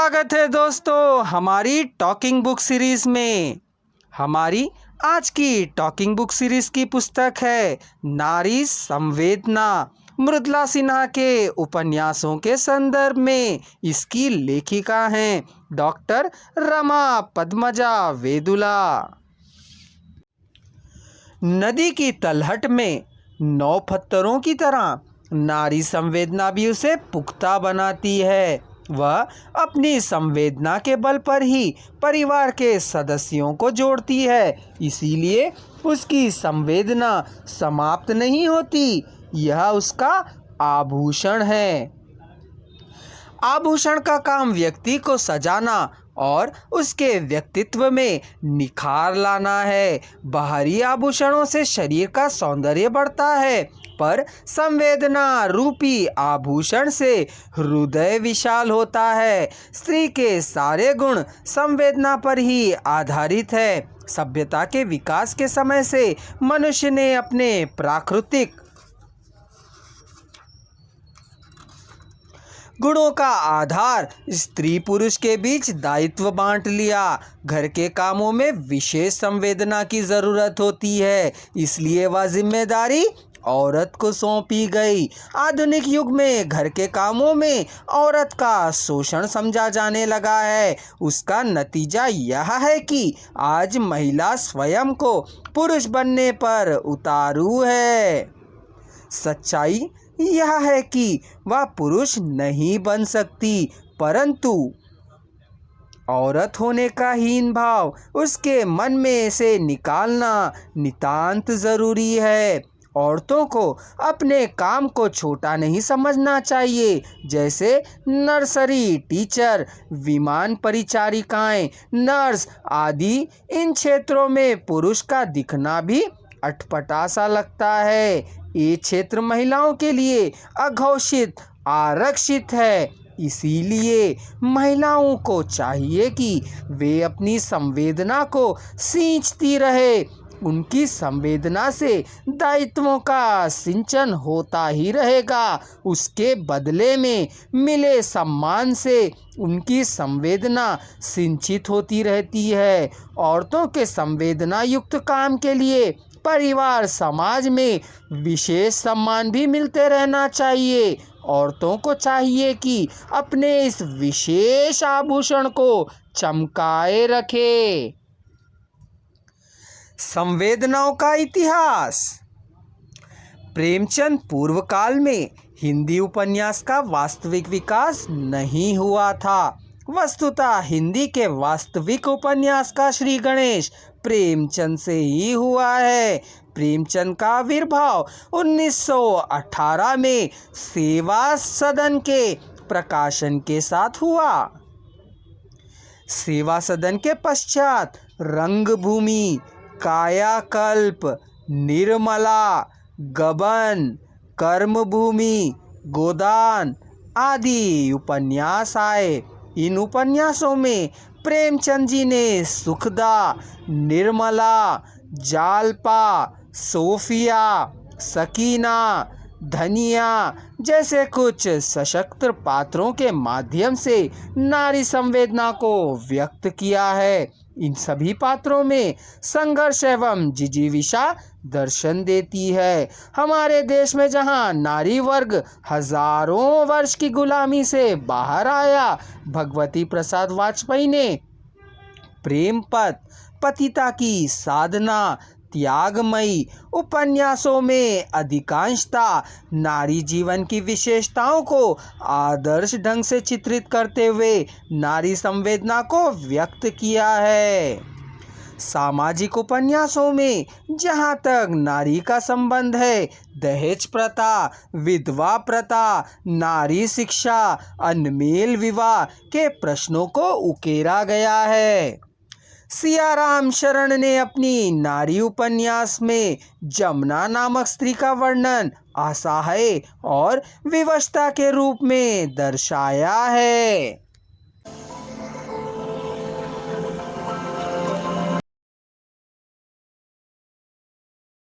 स्वागत है दोस्तों हमारी टॉकिंग बुक सीरीज में। हमारी आज की टॉकिंग बुक सीरीज की पुस्तक है नारी संवेदना। मृदुला सिन्हा के उपन्यासों के संदर्भ में इसकी लेखिका हैं डॉक्टर रमा पद्मजा वेदुला। नदी की तलहट में 9 पत्थरों की तरह नारी संवेदना भी उसे पुख्ता बनाती है। वह अपनी संवेदना के बल पर ही परिवार के सदस्यों को जोड़ती है, इसीलिए उसकी संवेदना समाप्त नहीं होती। यह उसका आभूषण है। आभूषण का काम व्यक्ति को सजाना और उसके व्यक्तित्व में निखार लाना है। बाहरी आभूषणों से शरीर का सौंदर्य बढ़ता है, पर संवेदना रूपी आभूषण से हृदय विशाल होता है। स्त्री के सारे गुण संवेदना पर ही आधारित है। सभ्यता के विकास के समय से मनुष्य ने अपने प्राकृतिक गुणों का आधार स्त्री पुरुष के बीच दायित्व बांट लिया। घर के कामों में विशेष संवेदना की जरूरत होती है, इसलिए वह जिम्मेदारी औरत को सौंपी गई। आधुनिक युग में घर के कामों में औरत का शोषण समझा जाने लगा है। उसका नतीजा यह है कि आज महिला स्वयं को पुरुष बनने पर उतारू है। सच्चाई यह है कि वह पुरुष नहीं बन सकती, परंतु औरत होने का हीन भाव उसके मन में से निकालना नितांत जरूरी है। औरतों को अपने काम को छोटा नहीं समझना चाहिए। जैसे नर्सरी टीचर, विमान परिचारिकाएं, नर्स आदि इन क्षेत्रों में पुरुष का दिखना भी अटपटा सा लगता है। ये क्षेत्र महिलाओं के लिए अघोषित आरक्षित है, इसीलिए महिलाओं को चाहिए कि वे अपनी संवेदना को सींचती रहे। उनकी संवेदना से दायित्वों का सिंचन होता ही रहेगा। उसके बदले में मिले सम्मान से उनकी संवेदना सिंचित होती रहती है। औरतों के संवेदना युक्त काम के लिए परिवार समाज में विशेष सम्मान भी मिलते रहना चाहिए। औरतों को चाहिए कि अपने इस विशेष आभूषण को चमकाए रखे। संवेदनाओं का इतिहास। प्रेमचंद पूर्व काल में हिंदी उपन्यास का वास्तविक विकास नहीं हुआ था। वस्तुतः हिंदी के वास्तविक उपन्यास का श्री गणेश प्रेमचंद से ही हुआ है। प्रेमचंद का आविर्भाव 1918 में सेवा सदन के प्रकाशन के साथ हुआ। सेवा सदन के पश्चात रंगभूमि, कायाकल्प, निर्मला, गबन, कर्मभूमि, गोदान आदि उपन्यास आए। इन उपन्यासों में प्रेमचंद जी ने सुखदा, निर्मला, जालपा, सोफिया, सकीना, धनिया जैसे कुछ सशक्त पात्रों के माध्यम से नारी संवेदना को व्यक्त किया है। इन सभी पात्रों में संघर्ष एवं जिजीविषा दर्शन देती है। हमारे देश में जहां नारी वर्ग हजारों वर्ष की गुलामी से बाहर आया, भगवती प्रसाद वाजपेयी ने प्रेम पथ, पतिता की साधना, त्यागमयी उपन्यासों में अधिकांशता नारी जीवन की विशेषताओं को आदर्श ढंग से चित्रित करते हुए नारी संवेदना को व्यक्त किया है। सामाजिक उपन्यासों में जहाँ तक नारी का संबंध है, दहेज प्रथा, विधवा प्रथा, नारी शिक्षा, अनमेल विवाह के प्रश्नों को उकेरा गया है। सियाराम शरण ने अपनी नारी उपन्यास में जमुना नामक स्त्री का वर्णन असहाय और विवशता के रूप में दर्शाया है।